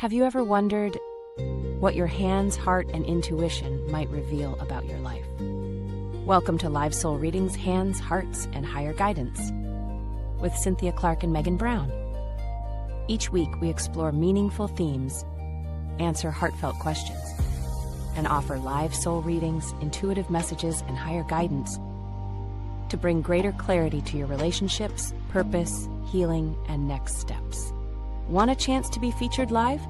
Have you ever wondered what your hands, heart, and intuition might reveal about your life? Welcome to Live Soul Readings, Hands, Hearts, and Higher Guidance with Cynthia Clark and Megan Brown. Each week we explore meaningful themes, answer heartfelt questions, and offer live soul readings, intuitive messages, and higher guidance to bring greater clarity to your relationships, purpose, healing, and next steps. Want a chance to be featured live?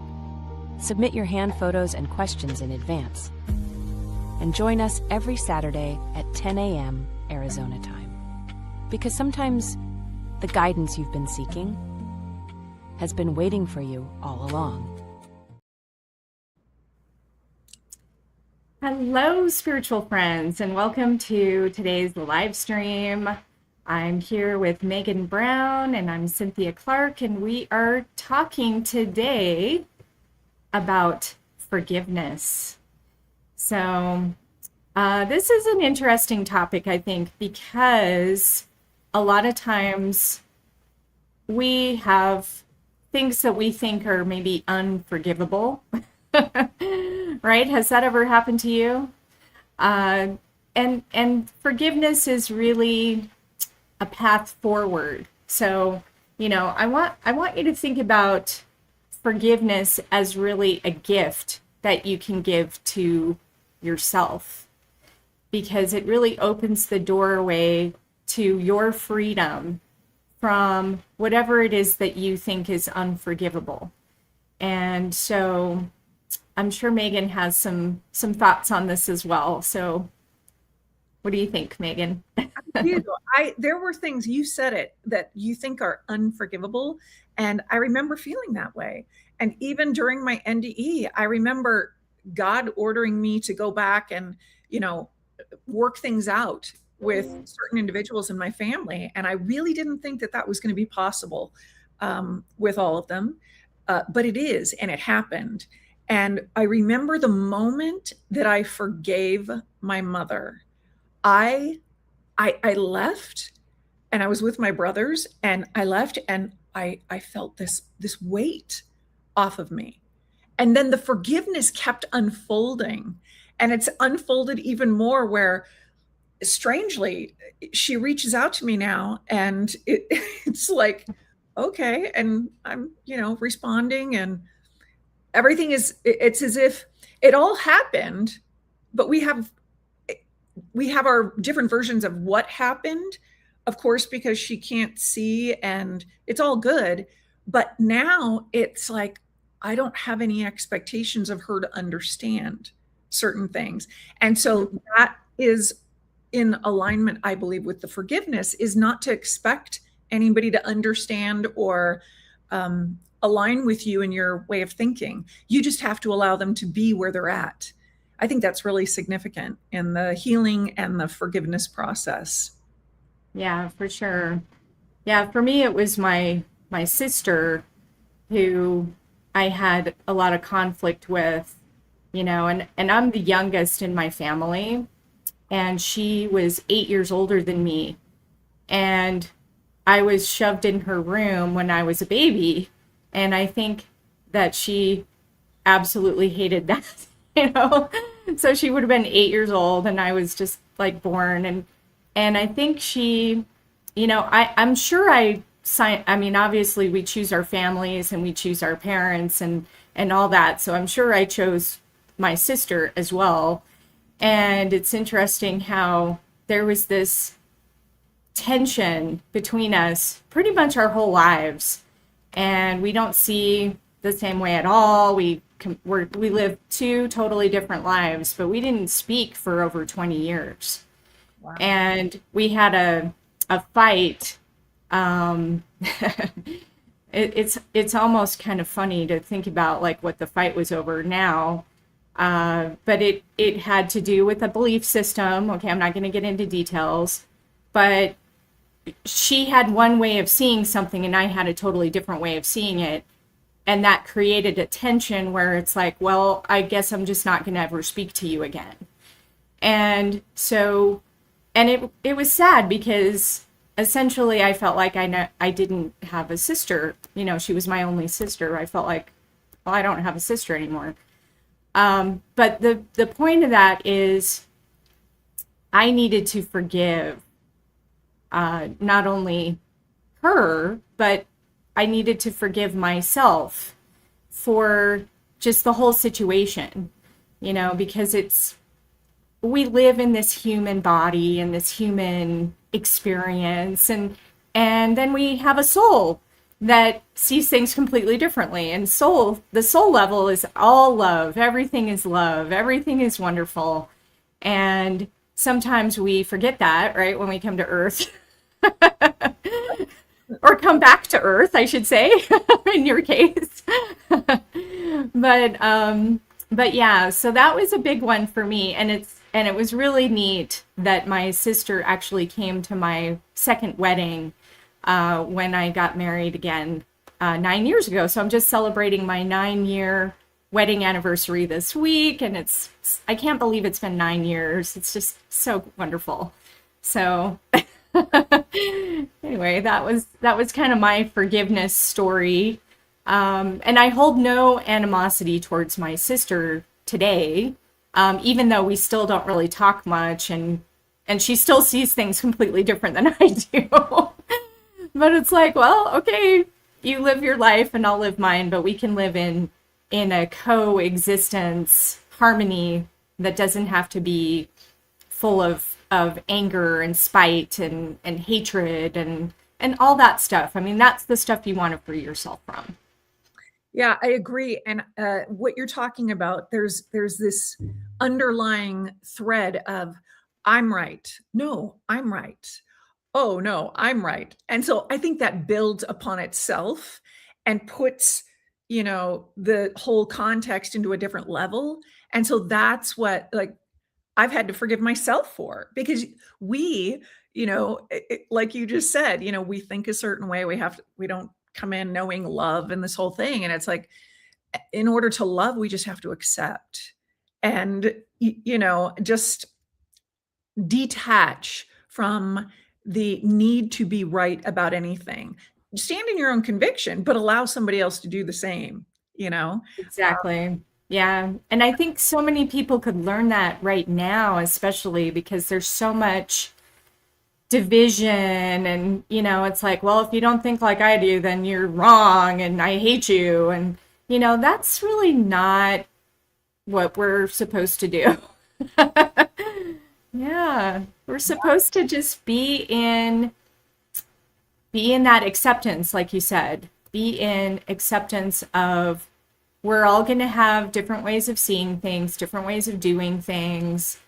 Submit your hand photos and questions in advance. And join us every Saturday at 10 a.m. Arizona time. Because sometimes the guidance you've been seeking has been waiting for you all along. Hello, spiritual friends, and welcome to today's live stream. I'm here with Megan Brown, and I'm Cynthia Clark, and we are talking today about forgiveness. So this is an interesting topic, I think, because a lot of times we have things that we think are maybe unforgivable. Right? Has that ever happened to you? And forgiveness is really a path forward. So, I want you to think about forgiveness as really a gift that you can give to yourself, because it really opens the doorway to your freedom from whatever it is that you think is unforgivable. And so I'm sure Megan has some thoughts on this as well. So what do you think, Megan? There were things, you said it, that you think are unforgivable. And I remember feeling that way. And even during my NDE, I remember God ordering me to go back and, work things out with certain individuals in my family. And I really didn't think that that was going to be possible with all of them. But it is, and it happened. And I remember the moment that I forgave my mother. I left, and I was with my brothers, and I left, and I felt this weight off of me. And then the forgiveness kept unfolding, and it's unfolded even more where, strangely, she reaches out to me now, and it's like, okay, and I'm, responding, and everything it's as if it all happened, but we have our different versions of what happened, of course, because she can't see, and it's all good. But now it's like, I don't have any expectations of her to understand certain things. And so that is in alignment, I believe, with the forgiveness, is not to expect anybody to understand or align with you in your way of thinking. You just have to allow them to be where they're at. I think that's really significant in the healing and the forgiveness process. Yeah, for sure. Yeah, for me, it was my sister who I had a lot of conflict with, and I'm the youngest in my family, and she was 8 years older than me. And I was shoved in her room when I was a baby. And I think that she absolutely hated that, So she would have been 8 years old, and I was just like born. And I think she, I'm sure obviously we choose our families and we choose our parents and all that. So I'm sure I chose my sister as well. And it's interesting how there was this tension between us pretty much our whole lives. And we don't see the same way at all. We live two totally different lives, but we didn't speak for over 20 years. Wow. And we had a fight. It's almost kind of funny to think about like what the fight was over now. But it had to do with a belief system. Okay, I'm not going to get into details, but she had one way of seeing something and I had a totally different way of seeing it. And that created a tension where it's like, well, I guess I'm just not going to ever speak to you again. And so, and it was sad because essentially I felt like I didn't have a sister. She was my only sister. I felt like well, I don't have a sister anymore. But the point of that is I needed to forgive not only her, but I needed to forgive myself for just the whole situation, because we live in this human body and this human experience, and then we have a soul that sees things completely differently. And the soul level is all love. Everything is love. Everything is wonderful. And sometimes we forget that, right, when we come to Earth. Or come back to Earth, I should say, in your case. But yeah, so that was a big one for me, and it was really neat that my sister actually came to my second wedding when I got married again 9 years ago. So I'm just celebrating my 9-year wedding anniversary this week, and I can't believe it's been 9 years. It's just so wonderful. So anyway, that was kind of my forgiveness story. And I hold no animosity towards my sister today, even though we still don't really talk much, and she still sees things completely different than I do. But it's like, well, okay, you live your life and I'll live mine, but we can live in a coexistence harmony that doesn't have to be full of anger and spite and hatred and all that stuff. I mean, that's the stuff you want to free yourself from. Yeah, I agree. And what you're talking about, there's this underlying thread of I'm right. No, I'm right. Oh, no, I'm right. And so I think that builds upon itself and puts, the whole context into a different level. And so that's what, like, I've had to forgive myself for, because we, like you just said, we think a certain way. We don't come in knowing love and this whole thing. And it's like, in order to love, we just have to accept and, just detach from the need to be right about anything. Stand in your own conviction, but allow somebody else to do the same, Exactly. Yeah. And I think so many people could learn that right now, especially because there's so much division, and it's like, well, if you don't think like I do, then you're wrong and I hate you. And that's really not what we're supposed to do. Yeah, we're supposed to just be in that acceptance, like you said, be in acceptance of we're all going to have different ways of seeing things, different ways of doing things.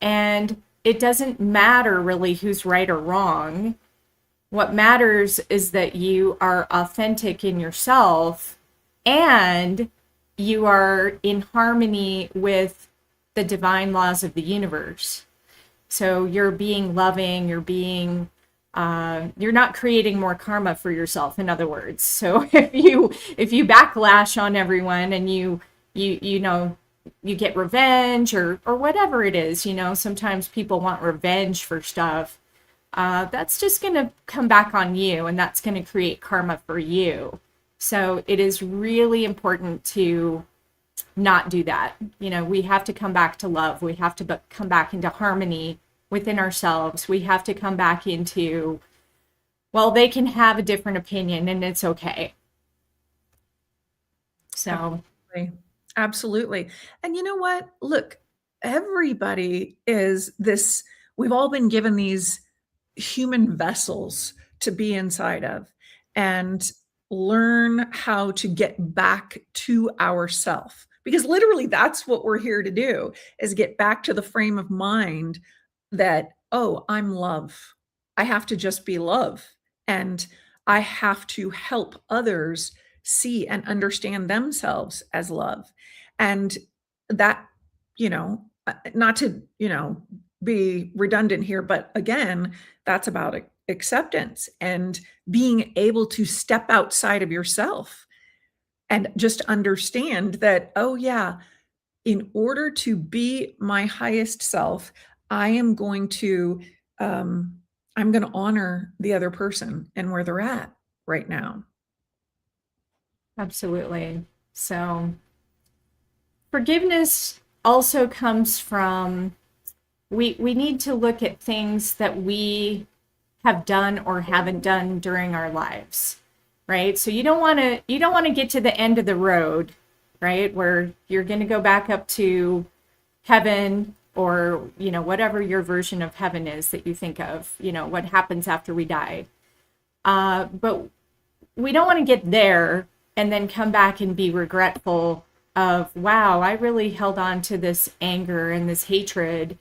And it doesn't matter really who's right or wrong. What matters is that you are authentic in yourself and you are in harmony with the divine laws of the universe. So you're being loving, you're not creating more karma for yourself, in other words. So if you backlash on everyone and you get revenge or whatever it is, sometimes people want revenge for stuff. That's just going to come back on you, and that's going to create karma for you. So it is really important to not do that. We have to come back to love. We have to come back into harmony within ourselves. We have to come back into, well, they can have a different opinion and it's okay. So Absolutely. And you know what? Look, everybody is this, we've all been given these human vessels to be inside of and learn how to get back to ourself. Because literally that's what we're here to do, is get back to the frame of mind that, oh, I'm love. I have to just be love. And I have to help others see and understand themselves as love. And that, not to, be redundant here, but again, that's about acceptance and being able to step outside of yourself and just understand that, oh, yeah, in order to be my highest self, I am going to, I'm going to honor the other person and where they're at right now. absolutely. So forgiveness also comes from, we need to look at things that we have done or haven't done during our lives, right? So you don't want to get to the end of the road, right, where you're going to go back up to heaven, or whatever your version of heaven is that you think of, what happens after we die. But we don't want to get there and then come back and be regretful of, wow, I really held on to this anger and this hatred,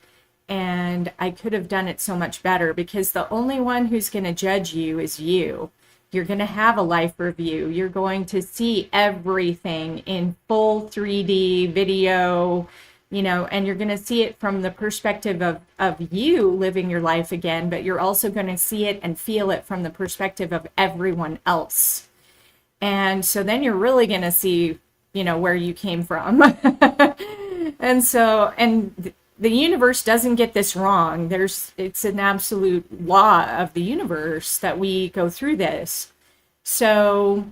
and I could have done it so much better, because the only one who's going to judge you is you. You're going to have a life review. You're going to see everything in full 3D video, and you're going to see it from the perspective of you living your life again, but you're also going to see it and feel it from the perspective of everyone else. And so then you're really going to see, where you came from. And so, and the universe doesn't get this wrong. It's an absolute law of the universe that we go through this. So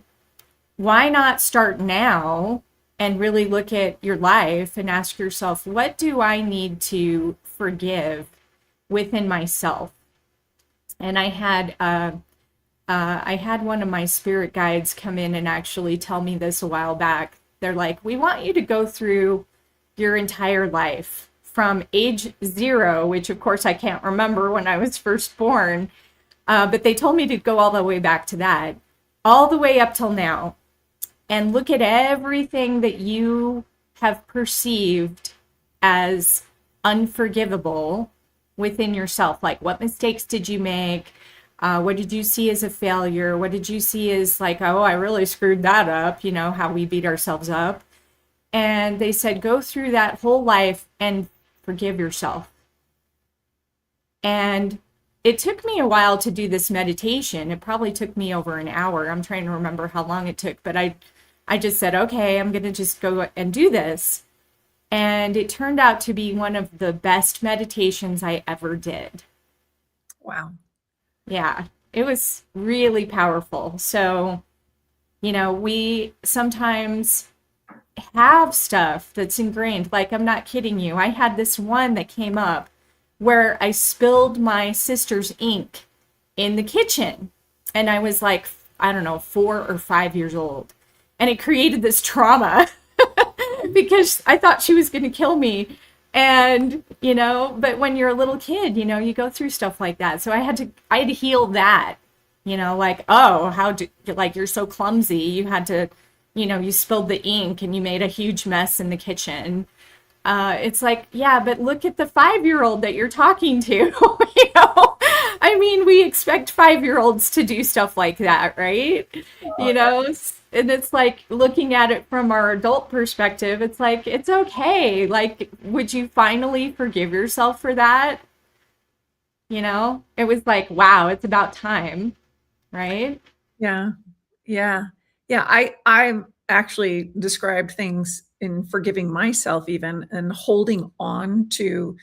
why not start now and really look at your life and ask yourself, what do I need to forgive within myself? And I had one of my spirit guides come in and actually tell me this a while back. They're like, we want you to go through your entire life from age 0, which of course I can't remember when I was first born, but they told me to go all the way back to that, all the way up till now, and look at everything that you have perceived as unforgivable within yourself. Like, what mistakes did you make? What did you see as a failure? What did you see as like, oh, I really screwed that up, how we beat ourselves up. And they said, go through that whole life and forgive yourself. And it took me a while to do this meditation. It probably took me over an hour. I'm trying to remember how long it took, but I just said, okay, I'm going to just go and do this. And it turned out to be one of the best meditations I ever did. Wow. Yeah, it was really powerful. So, we sometimes have stuff that's ingrained. Like, I'm not kidding you. I had this one that came up where I spilled my sister's ink in the kitchen. And I was like, I don't know, 4 or 5 years old. And it created this trauma because I thought she was going to kill me. And, but when you're a little kid, you go through stuff like that. So I had to heal that, like, oh, like, you're so clumsy. You had to, you spilled the ink and you made a huge mess in the kitchen. It's like, yeah, but look at the 5-year-old that you're talking to. I mean, we expect 5-year-olds to do stuff like that, right? And it's like, looking at it from our adult perspective, it's like, it's okay. Like, would you finally forgive yourself for that? It was like, wow, it's about time, right? Yeah. Yeah. Yeah. I've actually described things in forgiving myself even, and holding on to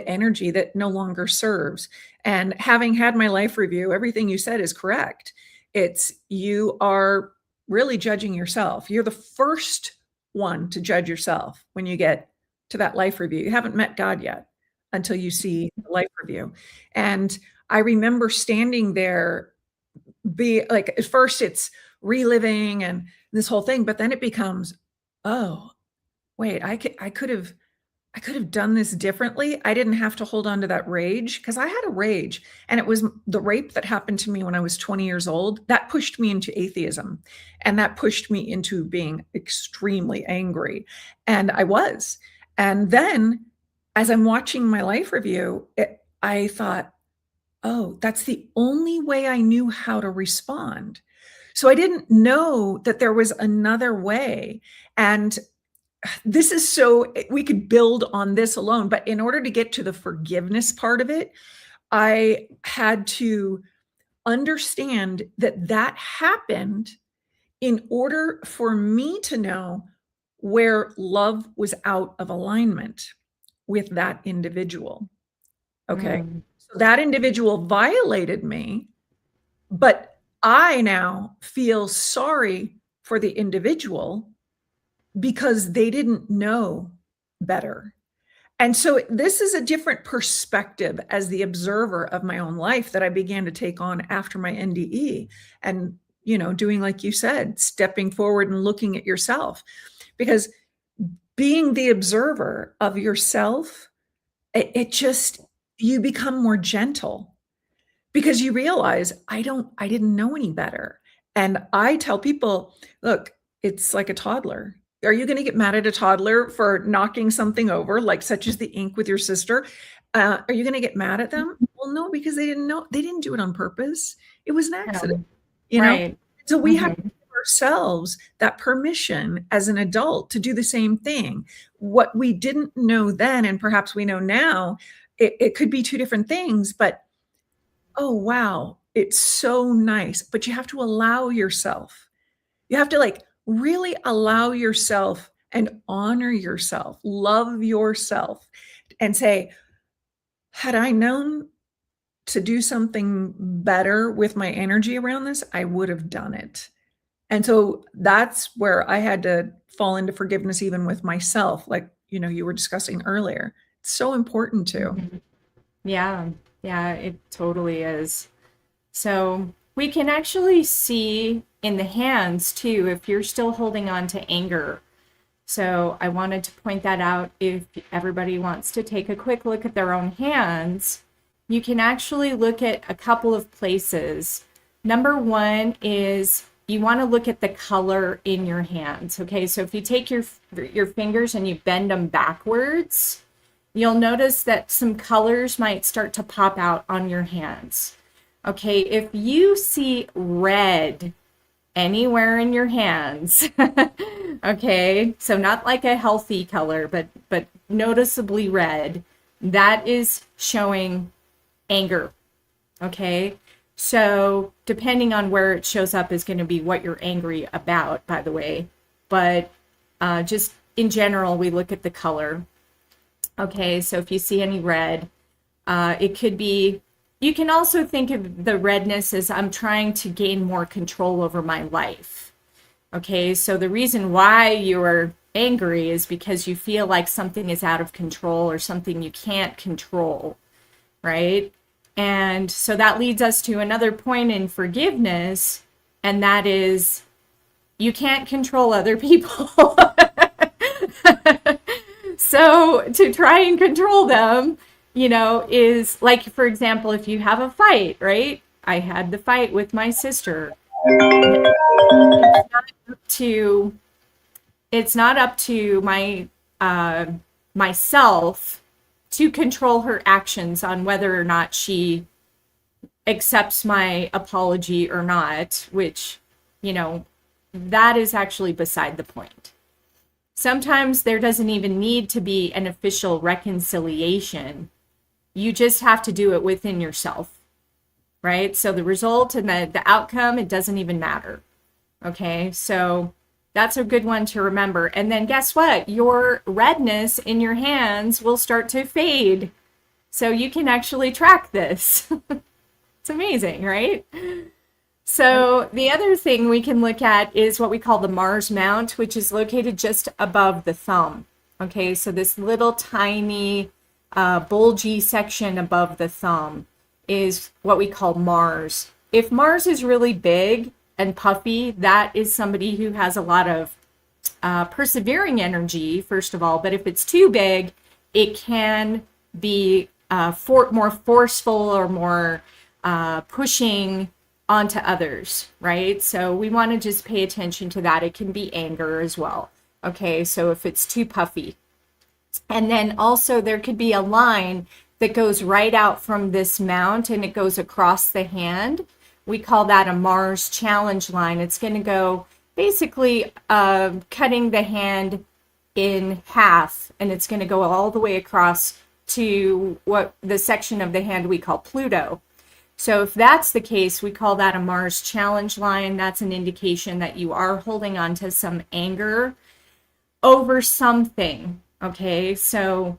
energy that no longer serves. And having had my life review, everything you said is correct. You are really judging yourself. You're the first one to judge yourself when you get to that life review. You haven't met God yet until you see the life review. And I remember standing there, be like, at first it's reliving and this whole thing, but then it becomes, oh, wait, I could have done this differently. I didn't have to hold on to that rage, because I had a rage, and it was the rape that happened to me when I was 20 years old. That pushed me into atheism, and that pushed me into being extremely angry. And I was. And then as I'm watching my life review, I thought, oh, that's the only way I knew how to respond. So I didn't know that there was another way. And this is so, we could build on this alone, but in order to get to the forgiveness part of it, I had to understand that happened in order for me to know where love was out of alignment with that individual. Okay. So that individual violated me, but I now feel sorry for the individual because they didn't know better. And so this is a different perspective as the observer of my own life that I began to take on after my NDE, and, doing, like you said, stepping forward and looking at yourself, because being the observer of yourself, it just, you become more gentle because you realize I didn't know any better. And I tell people, look, it's like a toddler. Are you going to get mad at a toddler for knocking something over, like such as the ink with your sister? Are you going to get mad at them? Well, no, because they didn't know. They didn't do it on purpose. It was an accident, you know? Right. So we have to give ourselves that permission as an adult to do the same thing. What we didn't know then, and perhaps we know now, it could be two different things, but oh, wow, it's so nice. But you have to allow yourself. You have to really allow yourself and honor yourself, love yourself, and say, had I known to do something better with my energy around this, I would have done it. And so that's where I had to fall into forgiveness, even with myself, like, you were discussing earlier. It's so important too. Yeah, yeah, it totally is. So we can actually see in the hands too if you're still holding on to anger. So I wanted to point that out. If everybody wants to take a quick look at their own hands, you can actually look at a couple of places. Number one is you want to look at the color in your hands. Okay, so if you take your fingers and you bend them backwards, you'll notice that some colors might start to pop out on your hands. Okay, if you see red anywhere in your hands, okay, so not like a healthy color, but noticeably red, that is showing anger. Okay, so depending on where it shows up is going to be what you're angry about, by the way, but just in general, we look at the color. Okay, so if you see any red, it could be, you can also think of the redness as I'm trying to gain more control over my life. Okay, so the reason why you're angry is because you feel like something is out of control or something you can't control, right? And so that leads us to another point in forgiveness, and that is you can't control other people. So to try and control them, is like, for example, if you have a fight, right? I had the fight with my sister. It's not up to my myself to control her actions on whether or not she accepts my apology or not, which, that is actually beside the point. Sometimes there doesn't even need to be an official reconciliation. You just have to do it within yourself, right? So the result and the outcome, it doesn't even matter. Okay, so that's a good one to remember. And then guess what? Your redness in your hands will start to fade. So you can actually track this. It's amazing, right? So the other thing we can look at is what we call the Mars mount, which is located just above the thumb. Okay, so this little tiny bulgy section above the thumb is what we call Mars. If Mars is really big and puffy, that is somebody who has a lot of persevering energy, first of all. But if it's too big, it can be more forceful or more pushing onto others, right? So we want to just pay attention to that. It can be anger as well. Okay, so if it's too puffy. And then also there could be a line that goes right out from this mount and it goes across the hand. We call that a Mars challenge line. It's going to go basically cutting the hand in half, and it's going to go all the way across to what the section of the hand we call Pluto. So if that's the case, we call that a Mars challenge line. That's an indication that you are holding on to some anger over something. Okay, so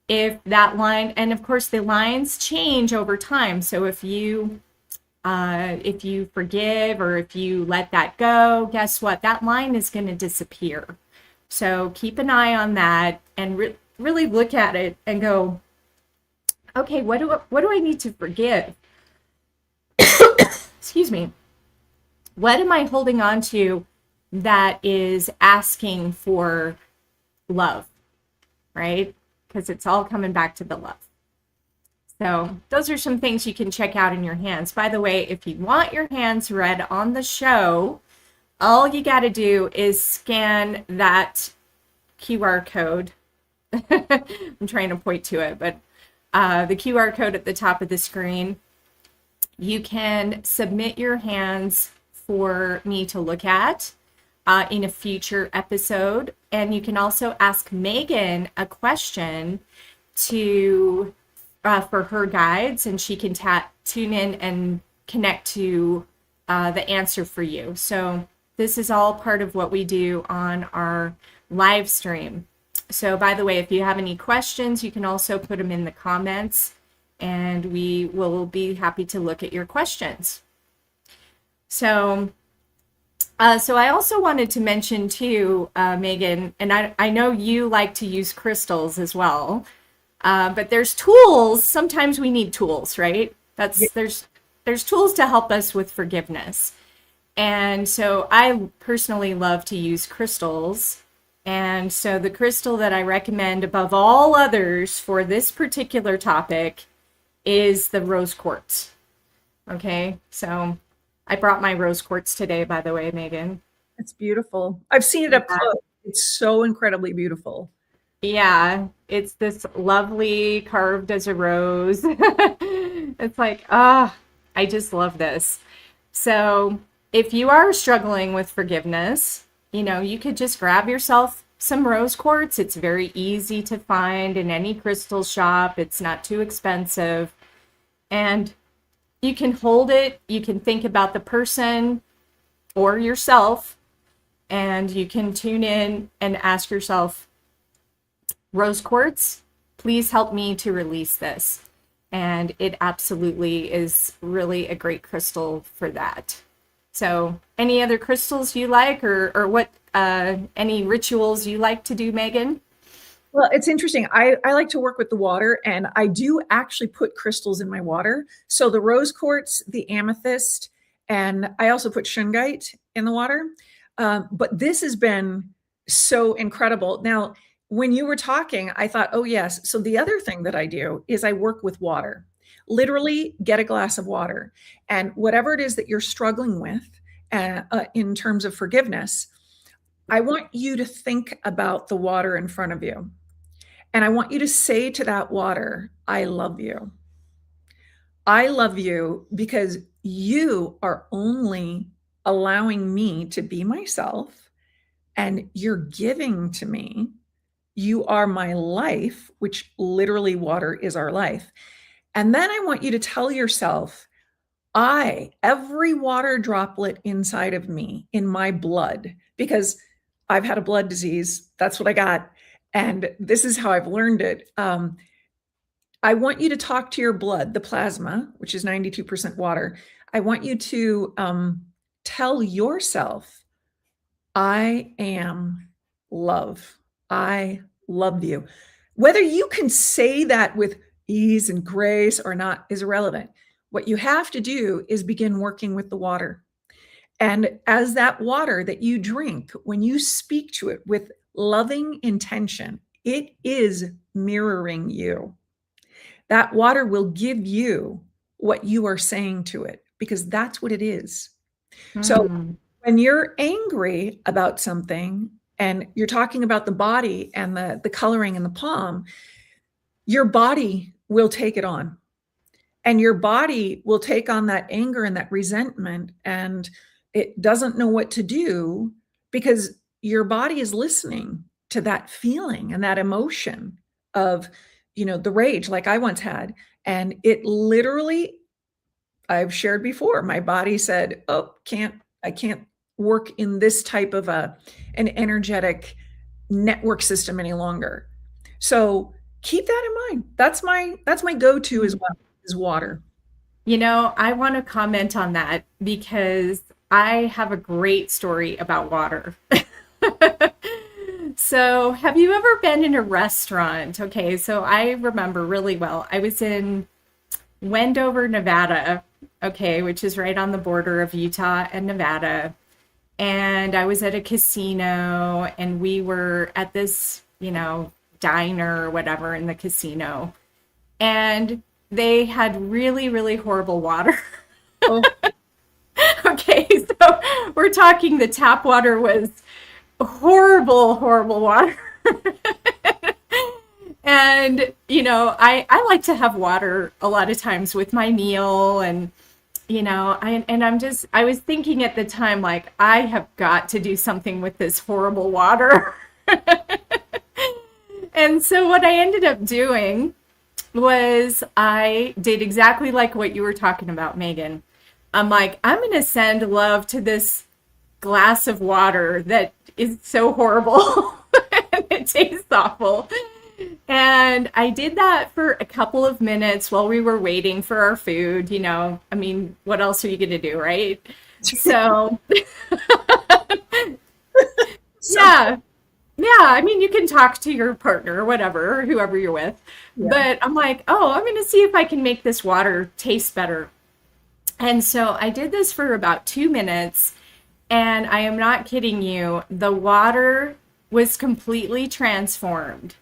if that line, and of course the lines change over time. So if you If you forgive or if you let that go, guess what? That line is going to disappear. So keep an eye on that and really look at it and go, okay, what do I need to forgive? Excuse me. What am I holding on to that is asking for love, right? Because it's all coming back to the love. So those are some things you can check out in your hands. By the way, if you want your hands read on the show, all you got to do is scan that QR code. I'm trying to point to it, but the QR code at the top of the screen. You can submit your hands for me to look at in a future episode. And you can also ask Megan a question to for her guides, and she can tune in and connect to the answer for you. So this is all part of what we do on our live stream. So by the way, if you have any questions, you can also put them in the comments, and we will be happy to look at your questions. So I also wanted to mention too, Megan, and I know you like to use crystals as well. But there's tools. Sometimes we need tools, right? There's tools to help us with forgiveness. And so I personally love to use crystals. And so the crystal that I recommend above all others for this particular topic is the rose quartz. Okay, so I brought my rose quartz today, by the way, Megan. It's beautiful. I've seen it up close. It's so incredibly beautiful. Yeah, it's this lovely carved as a rose. It's like, I just love this. So if you are struggling with forgiveness, you could just grab yourself some rose quartz. It's very easy to find in any crystal shop. It's not too expensive. And you can hold it. You can think about the person or yourself, and you can tune in and ask yourself, rose quartz, please help me to release this. And it absolutely is really a great crystal for that. So any other crystals you like, or what any rituals you like to do, Megan? Well, it's interesting. I like to work with the water, and I do actually put crystals in my water. So the rose quartz, the amethyst, and I also put shungite in the water. But this has been so incredible. Now, when you were talking, I thought, oh, yes. So the other thing that I do is I work with water. Literally get a glass of water. And whatever it is that you're struggling with in terms of forgiveness, I want you to think about the water in front of you. And I want you to say to that water, I love you. I love you because you are only allowing me to be myself, and you're giving to me. You are my life, which literally water is our life. And then I want you to tell yourself, every water droplet inside of me, in my blood, because I've had a blood disease. That's what I got. And this is how I've learned it. I want you to talk to your blood, the plasma, which is 92% water. I want you to tell yourself, I am love. I love you. Whether you can say that with ease and grace or not is irrelevant. What you have to do is begin working with the water. And as that water that you drink, when you speak to it with loving intention, it is mirroring you. That water will give you what you are saying to it, because that's what it is. So when you're angry about something and you're talking about the body and the coloring in the palm, your body will take it on. And your body will take on that anger and that resentment, and it doesn't know what to do because your body is listening to that feeling and that emotion of, the rage like I once had. And it literally, I've shared before, my body said, oh, I can't work in this type of an energetic network system any longer. So keep that in mind. That's my go-to as well, is water. I want to comment on that because I have a great story about water. So, have you ever been in a restaurant? Okay, so I remember really well. I was in Wendover, Nevada, okay, which is right on the border of Utah and Nevada. And I was at a casino and we were at this, diner or whatever in the casino. And they had really, really horrible water. Oh, Okay, so we're talking the tap water was horrible, horrible water. And, I like to have water a lot of times with my meal and I was thinking at the time, like, I have got to do something with this horrible water. And so what I ended up doing was I did exactly like what you were talking about, Megan. I'm like, I'm going to send love to this glass of water that is so horrible and it tastes awful. And I did that for a couple of minutes while we were waiting for our food. I mean, what else are you going to do, right? So, so yeah, yeah. I mean, you can talk to your partner or whatever, whoever you're with. yeah. But I'm like, oh, I'm going to see if I can make this water taste better. And so I did this for about 2 minutes. And I am not kidding you, the water was completely transformed.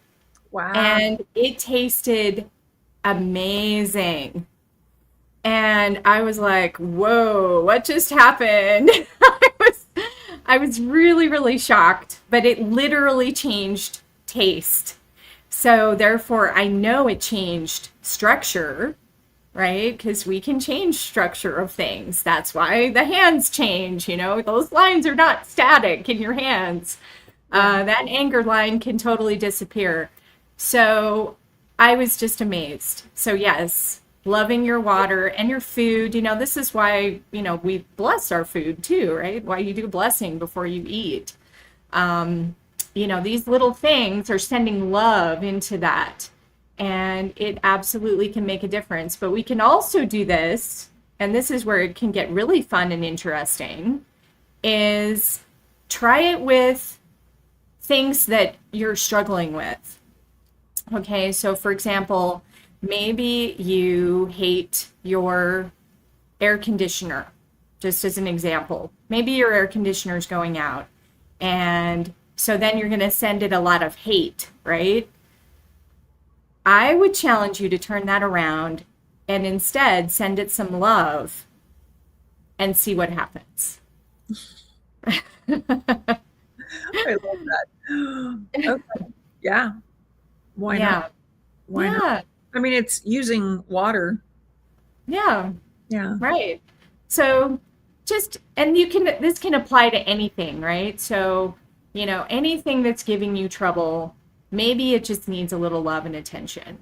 Wow. And it tasted amazing. And I was like, whoa, what just happened? I was really, really shocked, but it literally changed taste. So therefore, I know it changed structure, right? Because we can change structure of things. That's why the hands change, those lines are not static in your hands. That anger line can totally disappear. So I was just amazed. So yes, loving your water and your food. This is why, we bless our food too, right? Why you do blessing before you eat. These little things are sending love into that. And it absolutely can make a difference. But we can also do this, and this is where it can get really fun and interesting, is try it with things that you're struggling with. Okay, so for example, maybe you hate your air conditioner, just as an example. Maybe your air conditioner is going out, and so then you're going to send it a lot of hate, right? I would challenge you to turn that around and instead send it some love and see what happens. I love that. Okay. Yeah. Why Yeah. not? Why Yeah. not? I mean, it's using water. Yeah. Yeah. Right. So and this can apply to anything, right? So, anything that's giving you trouble, maybe it just needs a little love and attention.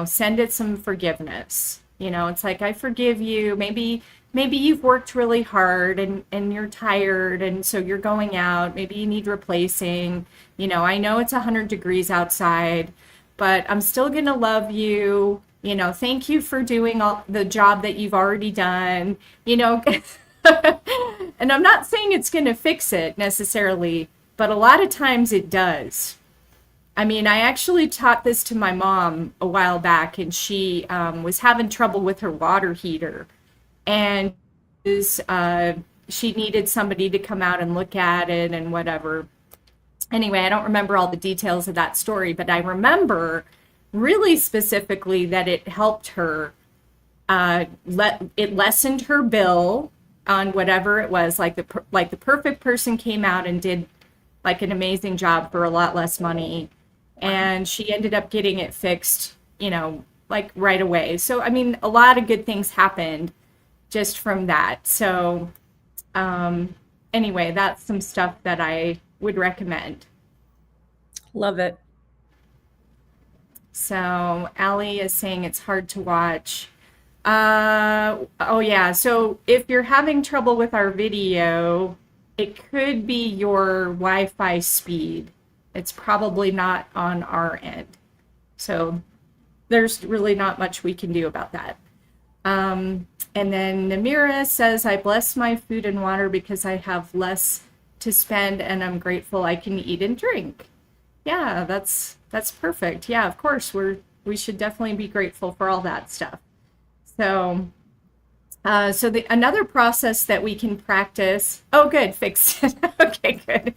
Send it some forgiveness. It's like, I forgive you. Maybe you've worked really hard and you're tired and so you're going out. Maybe you need replacing. I know it's 100 degrees outside, but I'm still going to love you. Thank you for doing all the job that you've already done. And I'm not saying it's going to fix it necessarily, but a lot of times it does. I mean, I actually taught this to my mom a while back, and she was having trouble with her water heater. And she needed somebody to come out and look at it and whatever. Anyway, I don't remember all the details of that story, but I remember really specifically that it helped her. It lessened her bill on whatever it was. Like the perfect person came out and did like an amazing job for a lot less money, and she ended up getting it fixed, like right away. So I mean, a lot of good things happened just from that. So anyway, that's some stuff that I would recommend. Love it. So Allie is saying it's hard to watch. Oh yeah. So if you're having trouble with our video, it could be your Wi-Fi speed. It's probably not on our end. So there's really not much we can do about that. And then Namira says, I bless my food and water because I have less to spend and I'm grateful I can eat and drink. Yeah, that's perfect. Yeah, of course, we should definitely be grateful for all that stuff. So so the another process that we can practice. Oh, good, fixed it. Okay, good.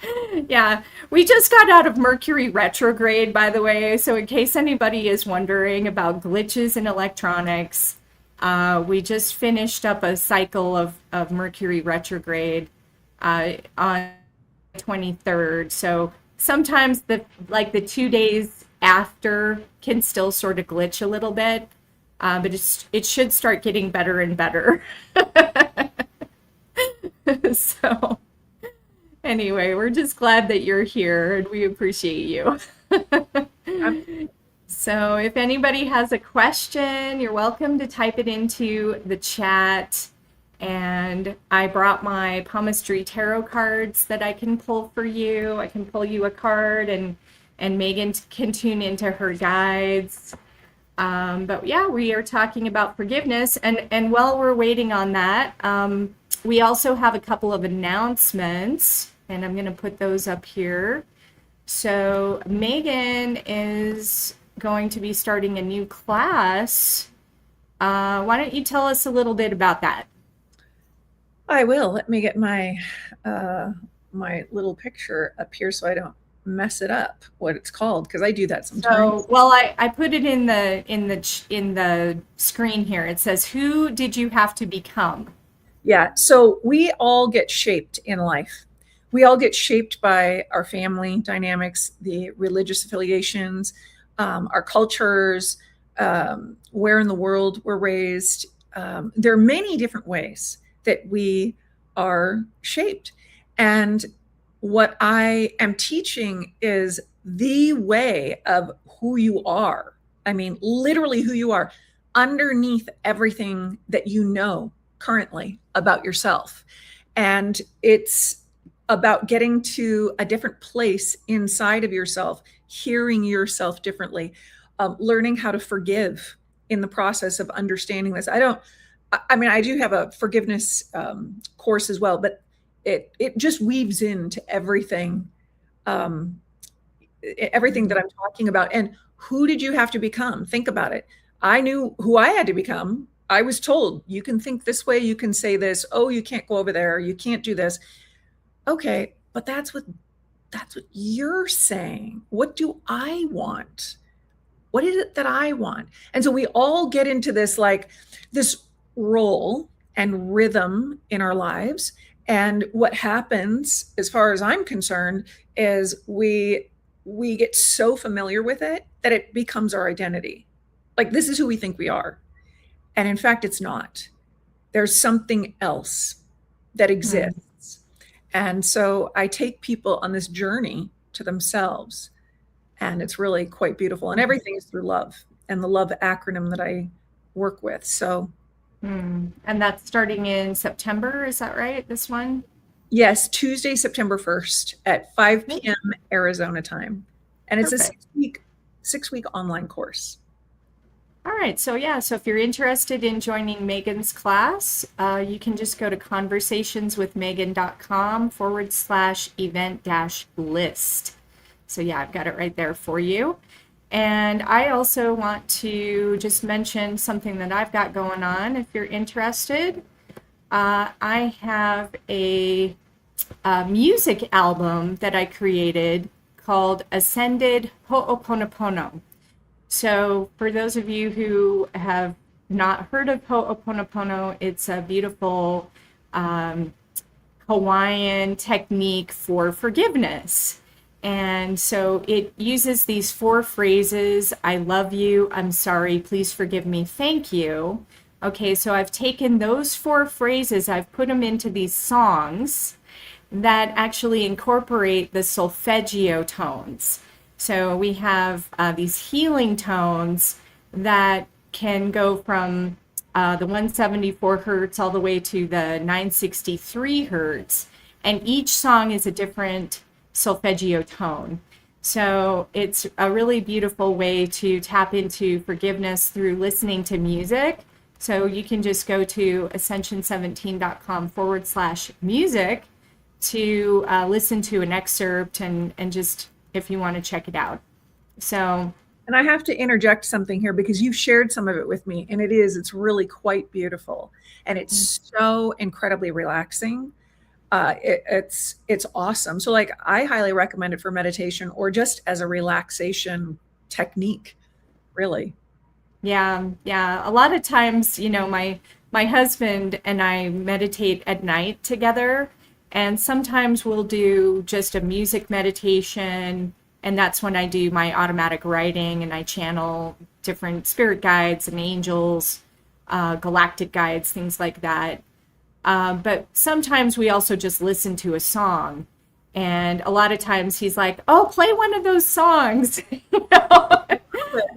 Yeah, we just got out of Mercury retrograde, by the way. So in case anybody is wondering about glitches in electronics, we just finished up a cycle of Mercury retrograde on 23rd. So sometimes the 2 days after can still sort of glitch a little bit, but it should start getting better and better. So anyway, we're just glad that you're here and we appreciate you. So if anybody has a question, you're welcome to type it into the chat. And I brought my palmistry tarot cards that I can pull for you. I can pull you a card and Megan can tune into her guides. But yeah, we are talking about forgiveness. And while we're waiting on that, we also have a couple of announcements, and I'm going to put those up here. So Megan is going to be starting a new class. Why don't you tell us a little bit about that? I will. Let me get my my little picture up here so I don't mess it up. What it's called, because I do that sometimes. So, well, I put it in the screen here. It says, "Who did you have to become?" Yeah. So we all get shaped in life. We all get shaped by our family dynamics, the religious affiliations, our cultures, where in the world we're raised. There are many different ways that we are shaped. And what I am teaching is the way of who you are. I mean, literally who you are underneath everything that you know currently about yourself. And it's about getting to a different place inside of yourself, hearing yourself differently, learning how to forgive in the process of understanding this. I do have a forgiveness course as well, but it just weaves into everything, everything that I'm talking about. And who did you have to become? Think about it. I knew who I had to become. I was told, you can think this way, you can say this. Oh, you can't go over there. You can't do this. Okay, but that's what you're saying. What do I want? What is it that I want? And so we all get into this this role and rhythm in our lives. And what happens, as far as I'm concerned, is we get so familiar with it that it becomes our identity. Like, this is who we think we are. And in fact, it's not. There's something else that exists. And so I take people on this journey to themselves. And it's really quite beautiful. And everything is through love and the love acronym that I work with. So. And that's starting in September, is that right? This one? Yes, Tuesday, September 1st at 5 p.m. Arizona time. And it's Perfect. a 6-week online course. All right. So yeah, so if you're interested in joining Megan's class, you can just go to conversationswithmegan.com/event-list. So yeah, I've got it right there for you. And I also want to just mention something that I've got going on if you're interested. I have a music album that I created called Ascended Ho'oponopono. So for those of you who have not heard of Ho'oponopono, it's a beautiful Hawaiian technique for forgiveness. And so it uses these 4 phrases: I love you, I'm sorry, please forgive me, thank you. Okay, so I've taken those 4 phrases, I've put them into these songs that actually incorporate the solfeggio tones. So we have these healing tones that can go from the 174 hertz all the way to the 963 hertz. And each song is a different solfeggio tone. So it's a really beautiful way to tap into forgiveness through listening to music So you can just go to ascension17.com/music to listen to an excerpt and just if you want to check it out. So, And I have to interject something here because you've shared some of it with me, and it's really quite beautiful, and it's so incredibly relaxing. It's awesome. So like I highly recommend it for meditation or just as a relaxation technique, really. yeah, yeah. A lot of times, my husband and I meditate at night together, and sometimes we'll do just a music meditation, and that's when I do my automatic writing and I channel different spirit guides and angels, galactic guides, things like that. But sometimes we also just listen to a song. And a lot of times he's like, "Oh, play one of those songs." You know?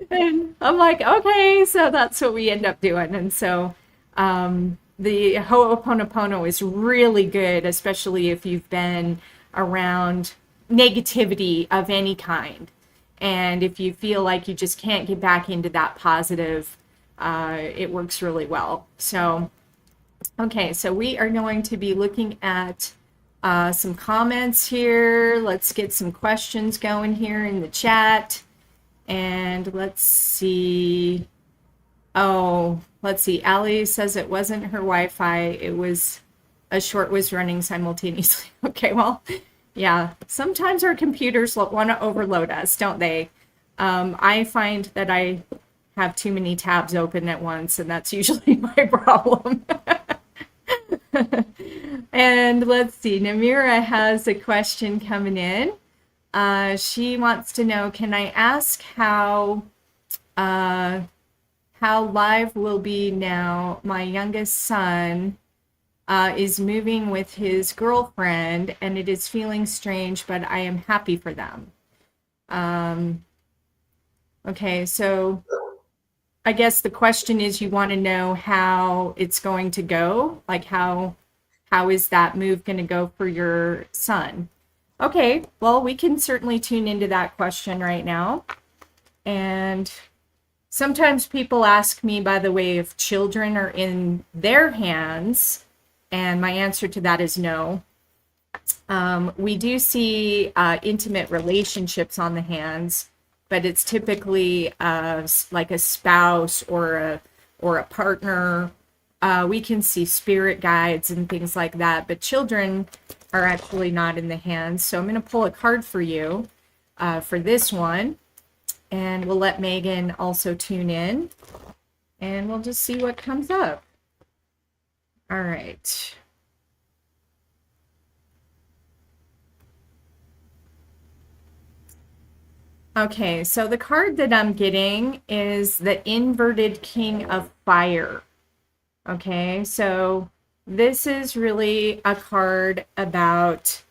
And I'm like, "Okay." So that's what we end up doing. And so the Ho'oponopono is really good, especially if you've been around negativity of any kind. And if you feel like you just can't get back into that positive, it works really well. So okay, so we are going to be looking at some comments here. Let's get some questions going here in the chat. And let's see. Oh, let's see. Allie says it wasn't her Wi-Fi. It was a short was running simultaneously. Okay, well, yeah. Sometimes our computers want to overload us, don't they? I find that I have too many tabs open at once, and that's usually my problem. And let's see, Namira has a question coming in. She wants to know, can I ask how live will be now? My youngest son is moving with his girlfriend, and it is feeling strange, but I am happy for them. Okay, so I guess the question is you want to know how it's going to go, like how is that move going to go for your son? Okay, well, we can certainly tune into that question right now. And sometimes people ask me, by the way, if children are in their hands, and my answer to that is no. We do see intimate relationships on the hands, but it's typically like a spouse or a partner. We can see spirit guides and things like that, but children are actually not in the hands. So I'm going to pull a card for you for this one, and we'll let Megan also tune in, and we'll just see what comes up. All right. Okay, so the card that I'm getting is the inverted King of Fire. Okay, so this is really a card about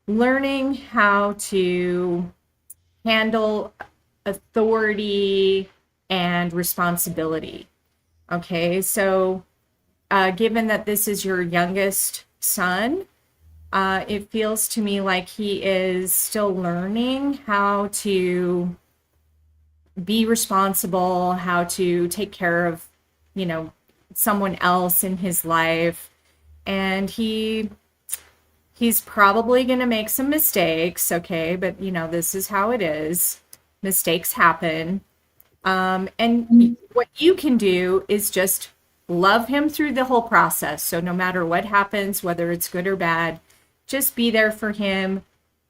learning how to handle authority and responsibility. Okay, so given that this is your youngest son, it feels to me like he is still learning how to be responsible, how to take care of, someone else in his life. And he's probably going to make some mistakes, okay? But, this is how it is. Mistakes happen. And what you can do is just love him through the whole process. So no matter what happens, whether it's good or bad, just be there for him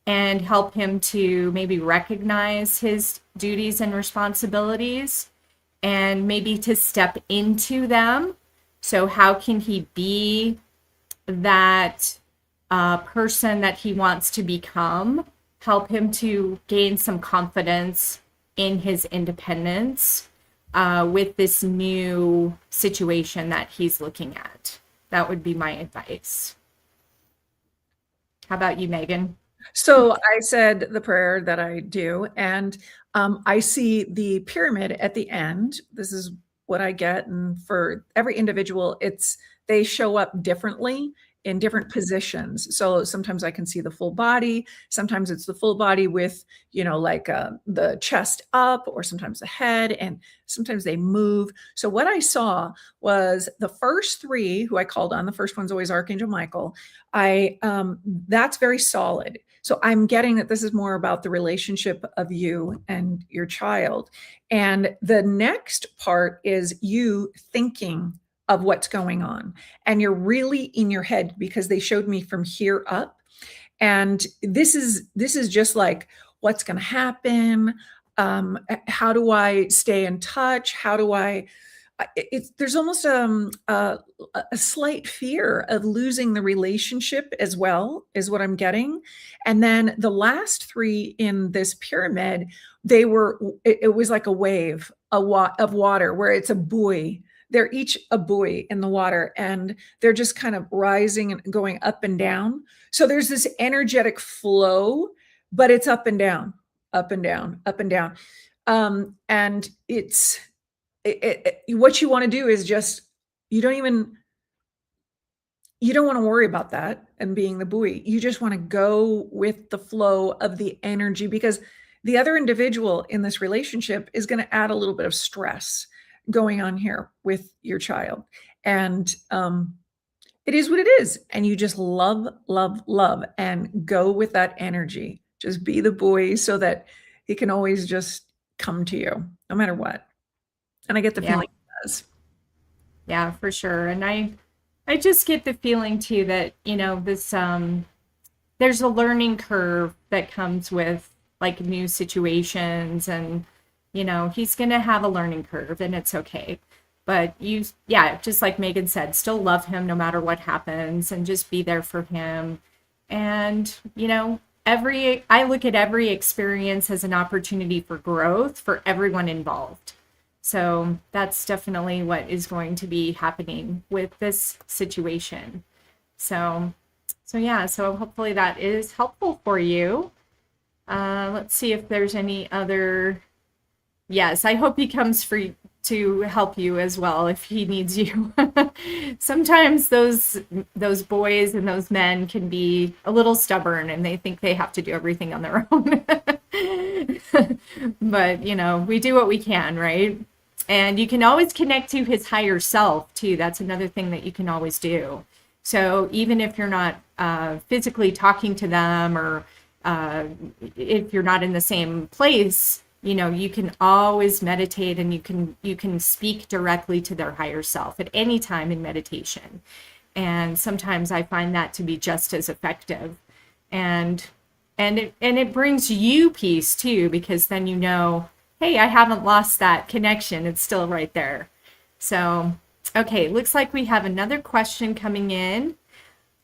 and help him to maybe recognize his duties and responsibilities and maybe to step into them. So how can he be that person that he wants to become? Help him to gain some confidence in his independence with this new situation that he's looking at. That would be my advice. How about you, Megan? So I said the prayer that I do, and I see the pyramid at the end. This is what I get, and for every individual, they show up differently. in different positions. So sometimes I can see the full body. Sometimes it's the full body with, like the chest up, or sometimes the head, and sometimes they move. So what I saw was the first three who I called on. The first one's always Archangel Michael. That's very solid. So I'm getting that this is more about the relationship of you and your child. And the next part is you thinking of what's going on. And you're really in your head, because they showed me from here up. And this is just like, what's going to happen? How do I stay in touch? How do I, there's almost a slight fear of losing the relationship as well, is what I'm getting. And then the last three in this pyramid, it was like a wave, of water, where it's a buoy. They're each a buoy in the water, and they're just kind of rising and going up and down. So there's this energetic flow, but it's up and down, up and down, up and down. And it's, what you want to do is just, you don't want to worry about that and being the buoy. You just want to go with the flow of the energy, because the other individual in this relationship is going to add a little bit of stress going on here with your child. And it is what it is. And you just love, love, love, and go with that energy. Just be the buoy, so that it can always just come to you no matter what. And I get the feeling it does. Yeah, for sure. And I just get the feeling too that, this, there's a learning curve that comes with like new situations, and, he's going to have a learning curve, and it's okay. But just like Megan said, still love him no matter what happens, and just be there for him. And, I look at every experience as an opportunity for growth for everyone involved. So that's definitely what is going to be happening with this situation. So hopefully that is helpful for you. Let's see if there's any other. Yes, I hope he comes to help you as well if he needs you. Sometimes those boys and those men can be a little stubborn, and they think they have to do everything on their own. But, we do what we can, right? And you can always connect to his higher self too. That's another thing that you can always do. So even if you're not physically talking to them, or if you're not in the same place, you can always meditate, and you can speak directly to their higher self at any time in meditation. And sometimes I find that to be just as effective. And it brings you peace too, because then hey, I haven't lost that connection. It's still right there. So, okay, looks like we have another question coming in.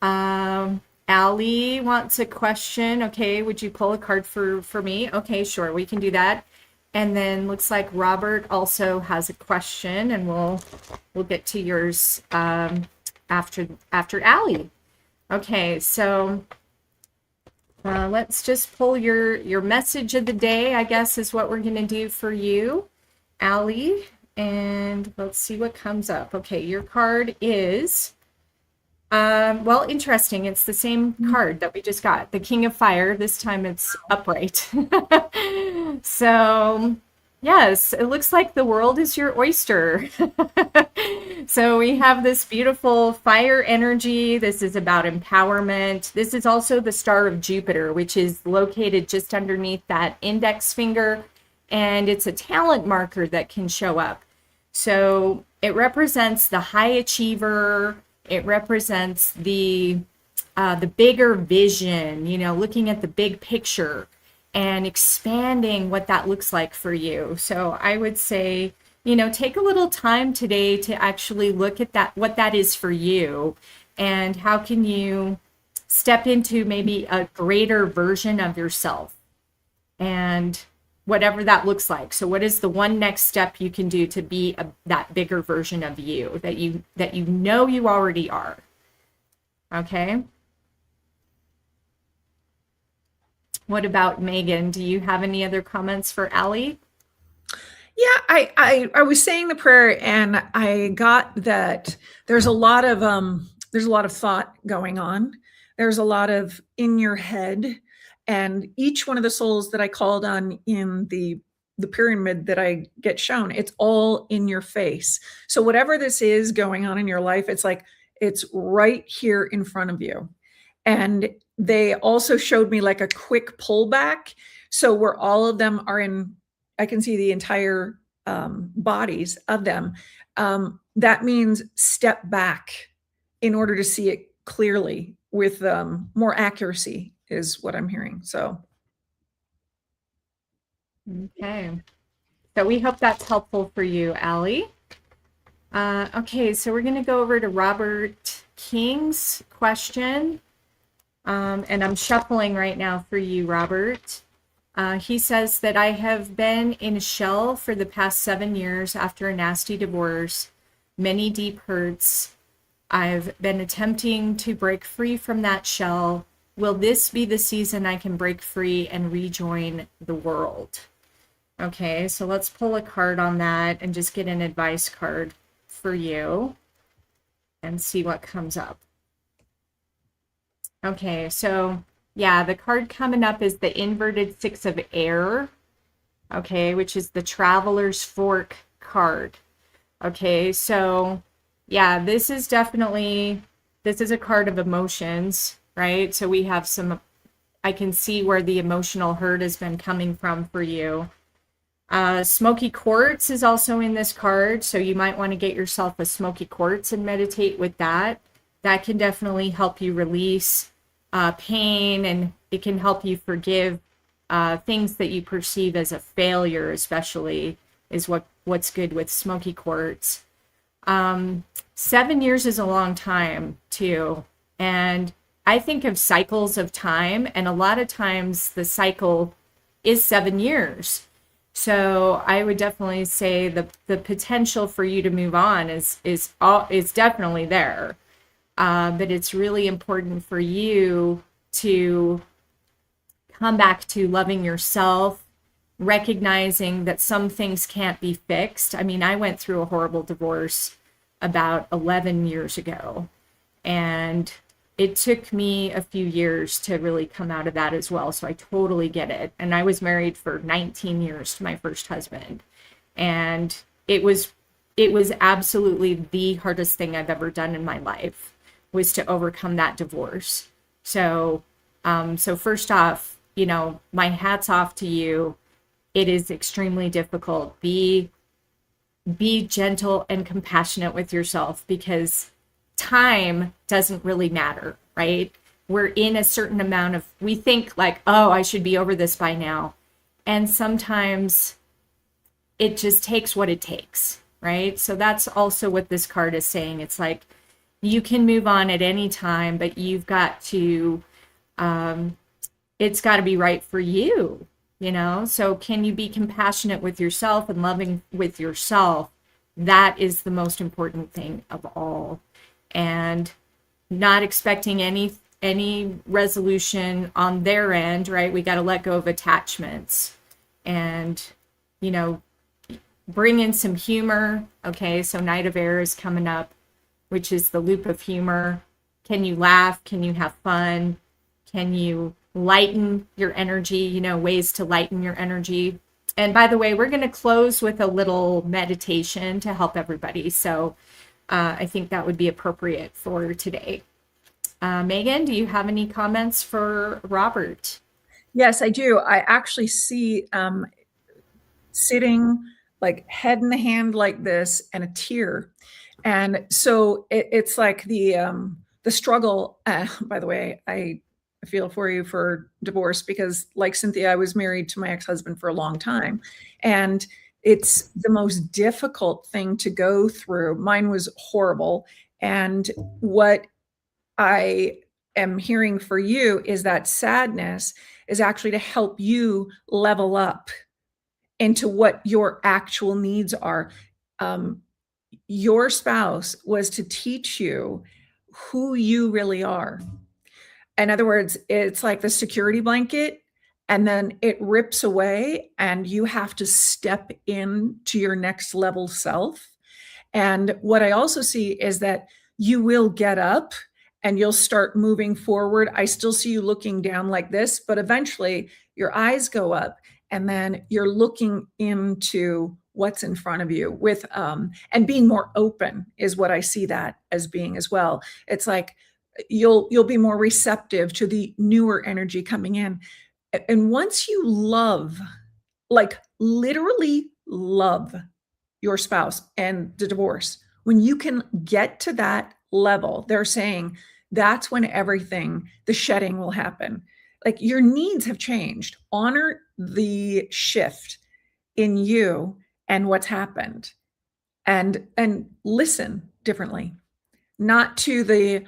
Allie wants a question. Okay, would you pull a card for me? Okay, sure, we can do that. And then looks like Robert also has a question, and we'll get to yours after Allie. Okay, so let's just pull your message of the day, I guess, is what we're going to do for you, Allie. And let's see what comes up. Okay, your card is, interesting. It's the same card that we just got, the King of Fire. This time it's upright. So, yes, it looks like the world is your oyster. So we have this beautiful fire energy. This is about empowerment. This is also the star of Jupiter, which is located just underneath that index finger. And it's a talent marker that can show up. So it represents the high achiever. It represents the bigger vision, looking at the big picture and expanding what that looks like for you. So I would say, take a little time today to actually look at that, what that is for you, and how can you step into maybe a greater version of yourself, and whatever that looks like. So what is the one next step you can do to be that bigger version of you that you you already are? Okay. What about Megan? Do you have any other comments for Allie? Yeah, I was saying the prayer, and I got that there's a lot of there's a lot of thought going on. There's a lot of in your head. And each one of the souls that I called on in the pyramid that I get shown, it's all in your face. So whatever this is going on in your life, it's like it's right here in front of you. And they also showed me like a quick pullback. So where all of them are in, I can see the entire bodies of them. That means step back in order to see it clearly with more accuracy is what I'm hearing. So. Okay. So we hope that's helpful for you, Allie. Okay, so we're going to go over to Robert King's question. And I'm shuffling right now for you, Robert. He says that I have been in a shell for the past 7 years after a nasty divorce, many deep hurts. I've been attempting to break free from that shell. Will this be the season I can break free and rejoin the world? Okay, so let's pull a card on that and just get an advice card for you and see what comes up. Okay, so yeah, the card coming up is the inverted Six of Air, okay, which is the Traveler's Fork card. Okay, so yeah, this is a card of emotions, right? So we have I can see where the emotional hurt has been coming from for you. Smoky quartz is also in this card, so you might want to get yourself a smoky quartz and meditate with that. That can definitely help you release pain, and it can help you forgive things that you perceive as a failure, especially is what's good with smoky quartz. 7 years is a long time too, and I think of cycles of time, and a lot of times the cycle is 7 years. So I would definitely say the potential for you to move on is definitely there. But it's really important for you to come back to loving yourself, recognizing that some things can't be fixed. I mean, I went through a horrible divorce about 11 years ago, and it took me a few years to really come out of that as well. So I totally get it. And I was married for 19 years to my first husband. And it was absolutely the hardest thing I've ever done in my life, was to overcome that divorce. So, so first off, my hat's off to you. It is extremely difficult. Be gentle and compassionate with yourself, because time doesn't really matter, right? We're in a certain amount of, we think like, oh, I should be over this by now. And sometimes it just takes what it takes, right? So that's also what this card is saying. It's like, you can move on at any time, but you've got to, it's got to be right for you, So can you be compassionate with yourself and loving with yourself? That is the most important thing of all. And not expecting any resolution on their end, right? We got to let go of attachments and, bring in some humor. Okay, so Knight of Air is coming up, which is the loop of humor. Can you laugh? Can you have fun? Can you lighten your energy? Ways to lighten your energy. And by the way, we're going to close with a little meditation to help everybody. So I think that would be appropriate for today. Megan, do you have any comments for Robert? Yes, I do. I actually see sitting like head in the hand like this and a tear. And so it's like the struggle. By the way, I feel for you for divorce, because like Cynthia, I was married to my ex-husband for a long time. And it's the most difficult thing to go through. Mine was horrible. And what I am hearing for you is that sadness is actually to help you level up into what your actual needs are. Your spouse was to teach you who you really are. In other words, it's like the security blanket, and then it rips away, and you have to step in to your next level self. And what I also see is that you will get up and you'll start moving forward. I still see you looking down like this, but eventually your eyes go up and then you're looking into what's in front of you with and being more open is what I see that as being as well. It's like you'll be more receptive to the newer energy coming in. And once you love, like literally love your spouse and the divorce, when you can get to that level, they're saying that's when everything, the shedding will happen. Like your needs have changed. Honor the shift in you and what's happened, and listen differently, not to the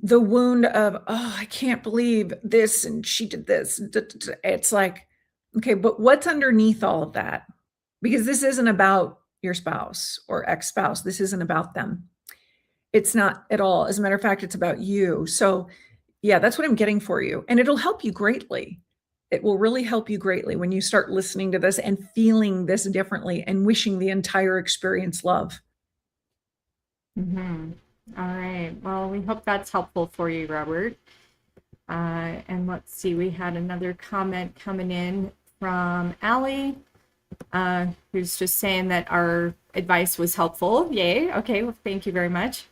wound of, oh, I can't believe this and she did this. It's like, okay, but what's underneath all of that? Because this isn't about your spouse or ex-spouse. This isn't about them. It's not at all. As a matter of fact, it's about you. So yeah, that's what I'm getting for you. And it'll help you greatly. It will really help you greatly when you start listening to this and feeling this differently and wishing the entire experience love. Mm-hmm. All right. Well, we hope that's helpful for you, Robert. And let's see, we had another comment coming in from Allie, who's just saying that our advice was helpful. Yay. Okay. Well, thank you very much.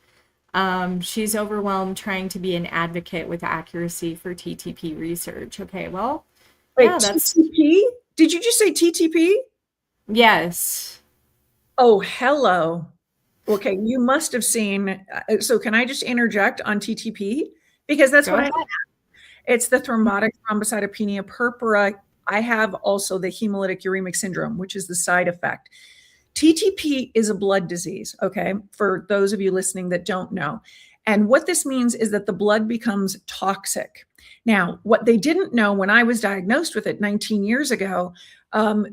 She's overwhelmed trying to be an advocate with accuracy for TTP research. Okay. Well, wait, yeah, that's TTP? Did you just say TTP? Yes. Oh, hello. Okay, you must have seen. So can I just interject on TTP? Because that's what I have. It's the thrombotic thrombocytopenia purpura. I have also the hemolytic uremic syndrome, which is the side effect. TTP is a blood disease, okay, for those of you listening that don't know. And what this means is that the blood becomes toxic. Now, what they didn't know when I was diagnosed with it 19 years ago,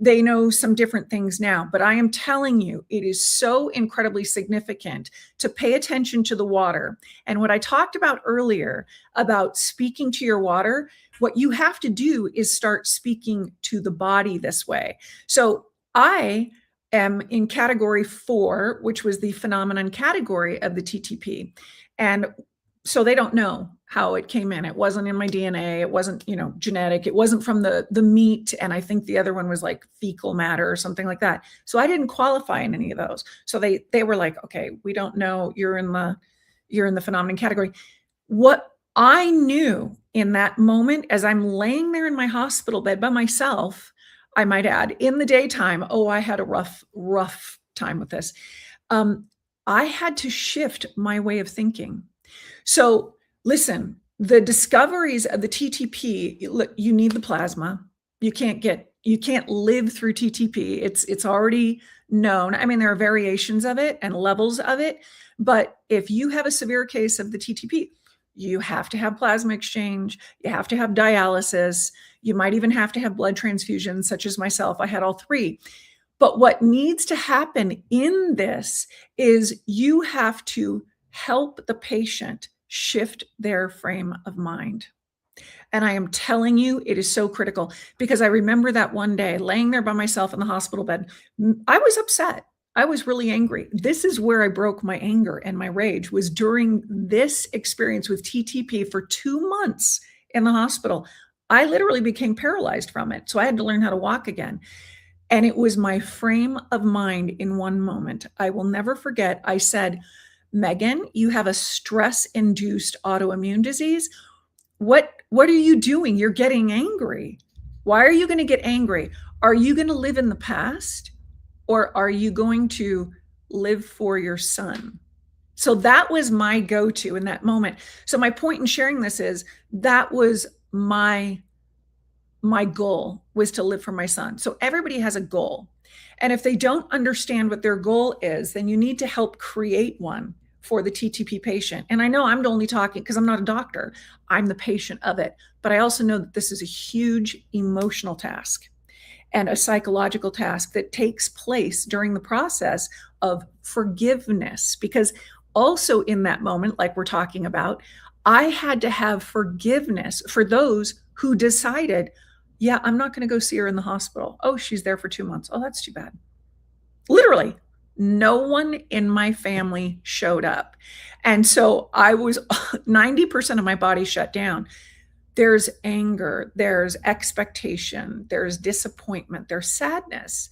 they know some different things now, but I am telling you, it is so incredibly significant to pay attention to the water. And what I talked about earlier about speaking to your water, what you have to do is start speaking to the body this way. So I am in category 4, which was the phenomenon category of the TTP. And so they don't know how it came in. It wasn't in my DNA. It wasn't, genetic. It wasn't from the meat. And I think the other one was like fecal matter or something like that. So I didn't qualify in any of those. So they were like, okay, we don't know, you're in the phenomenon category. What I knew in that moment, as I'm laying there in my hospital bed by myself, I might add, in the daytime, I had a rough time with this. I had to shift my way of thinking. So listen, the discoveries of the TTP, you need the plasma. You can't live through TTP. It's already known. I mean, there are variations of it and levels of it, but if you have a severe case of the TTP, you have to have plasma exchange. You have to have dialysis. You might even have to have blood transfusions, such as myself. I had all 3. But what needs to happen in this is you have to help the patient shift their frame of mind. And I am telling you, it is so critical, because I remember that one day laying there by myself in the hospital bed. I was upset. I was really angry. This is where I broke my anger and my rage, was during this experience with TTP for 2 months in the hospital. I literally became paralyzed from it. So I had to learn how to walk again. And it was my frame of mind in one moment. I will never forget. I said, Megan, you have a stress-induced autoimmune disease. What are you doing? You're getting angry. Why are you going to get angry? Are you going to live in the past, or are you going to live for your son? So that was my go-to in that moment. So my point in sharing this is that was my goal, was to live for my son. So everybody has a goal. And if they don't understand what their goal is, then you need to help create one for the TTP patient. And I know I'm only talking because I'm not a doctor. I'm the patient of it. But I also know that this is a huge emotional task and a psychological task that takes place during the process of forgiveness. Because also in that moment, like we're talking about, I had to have forgiveness for those who decided, yeah, I'm not going to go see her in the hospital. Oh, she's there for 2 months. Oh, that's too bad. Literally, No one in my family showed up. And so I was 90% of my body shut down. There's anger, there's expectation, there's disappointment, there's sadness.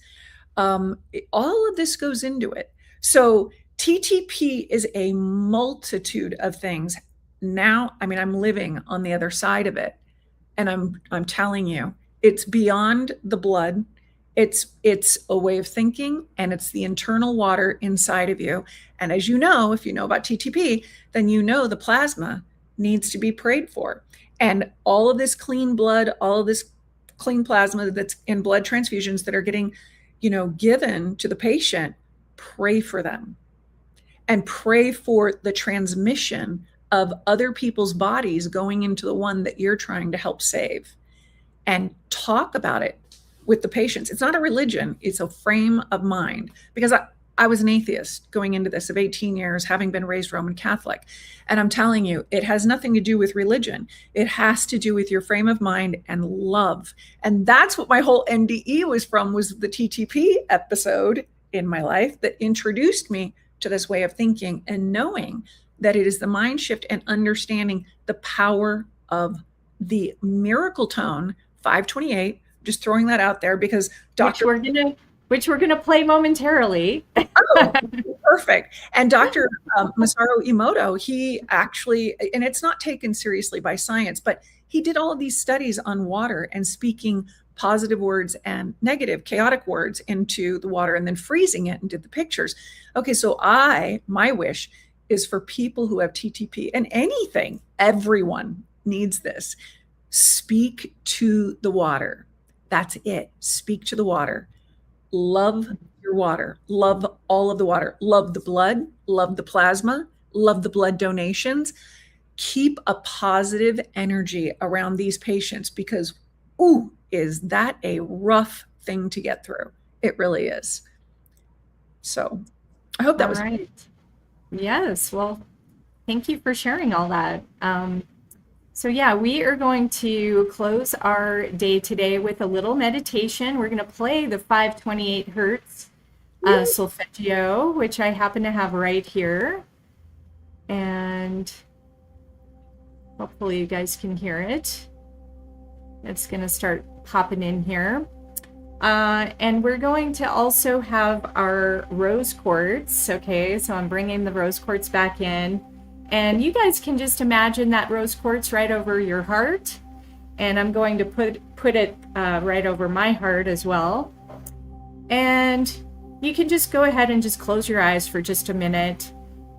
All of this goes into it. So TTP is a multitude of things. Now, I mean, I'm living on the other side of it, and I'm telling you, it's beyond the blood. It's a way of thinking, and it's the internal water inside of you. And as you know, if you know about TTP, then you know the plasma needs to be prayed for. And all of this clean blood, all of this clean plasma that's in blood transfusions that are getting, given to the patient, pray for them and pray for the transmission of other people's bodies going into the one that you're trying to help save, and talk about it with the patients. It's not a religion, it's a frame of mind. Because I was an atheist going into this of 18 years, having been raised Roman Catholic. And I'm telling you, it has nothing to do with religion. It has to do with your frame of mind and love. And that's what my whole NDE was from, was the TTP episode in my life that introduced me to this way of thinking and knowing that it is the mind shift and understanding the power of the miracle tone 528. Just throwing that out there because which we're gonna play momentarily. Oh, perfect. And Dr. Masaru Emoto, he actually, and it's not taken seriously by science, but he did all of these studies on water and speaking positive words and negative, chaotic words into the water and then freezing it and did the pictures. Okay, so my wish is for people who have TTP and anything, everyone needs this. Speak to the water. That's it. Speak to the water. Love your water. Love all of the water. Love the blood. Love the plasma. Love the blood donations. Keep a positive energy around these patients because, is that a rough thing to get through? It really is. So I hope that was right. Yes. Well, thank you for sharing all that. So yeah, we are going to close our day today with a little meditation. We're going to play the 528 hertz solfeggio, which I happen to have right here. And hopefully you guys can hear it. It's going to start popping in here. And we're going to also have our rose quartz. Okay, so I'm bringing the rose quartz back in. And you guys can just imagine that rose quartz right over your heart. And I'm going to put it right over my heart as well. And you can just go ahead and just close your eyes for just a minute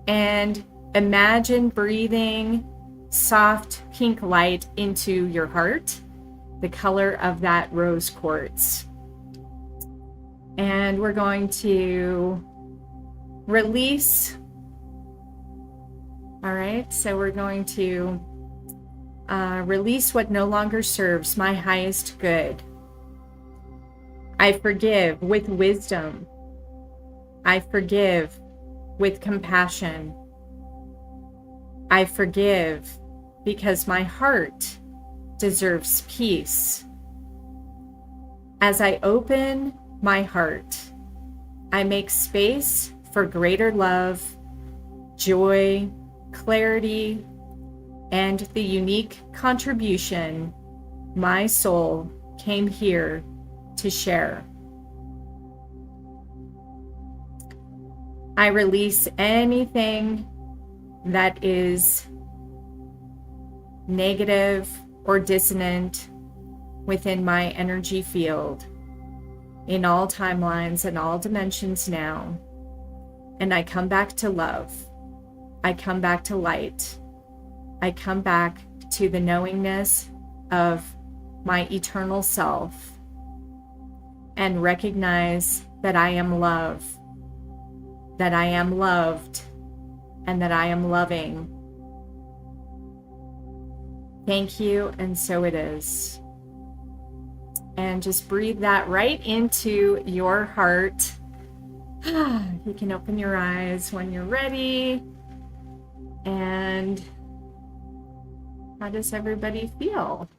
and imagine breathing soft pink light into your heart, the color of that rose quartz. And we're going to release. All right, so we're going to release what no longer serves my highest good. I forgive with wisdom. I forgive with compassion. I forgive because my heart deserves peace. As I open my heart, I make space for greater love, joy, clarity, and the unique contribution my soul came here to share. I release anything that is negative or dissonant within my energy field in all timelines and all dimensions now. And I come back to love. I come back to light. I come back to the knowingness of my eternal self and recognize that I am love, that I am loved, and that I am loving. Thank you, and so it is. And just breathe that right into your heart. You can open your eyes when you're ready. And how does everybody feel?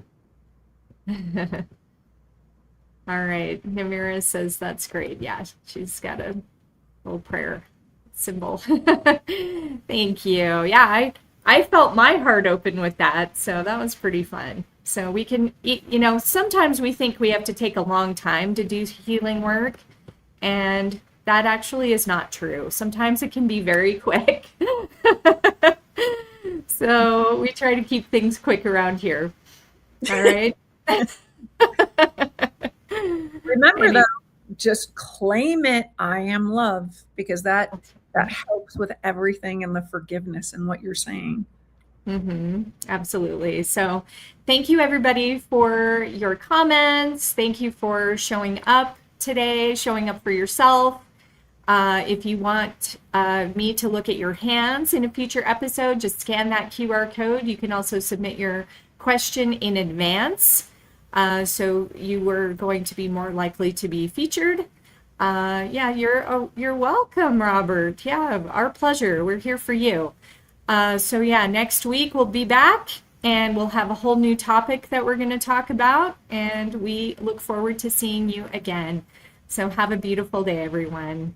All right. Namira says that's great. Yeah, she's got a little prayer symbol. Thank you. Yeah, I felt my heart open with that, so that was pretty fun. So we can, sometimes we think we have to take a long time to do healing work, and that actually is not true. Sometimes it can be very quick. So we try to keep things quick around here. All right. Remember though, just claim it. I am love, because that helps with everything and the forgiveness and what you're saying. Absolutely. So thank you everybody for your comments. Thank you for showing up today, showing up for yourself. If you want me to look at your hands in a future episode, just scan that QR code. You can also submit your question in advance. So you were going to be more likely to be featured. Yeah, you're welcome, Robert. Yeah, our pleasure. We're here for you. So yeah, next week we'll be back and we'll have a whole new topic that we're going to talk about, and we look forward to seeing you again. So have a beautiful day, everyone.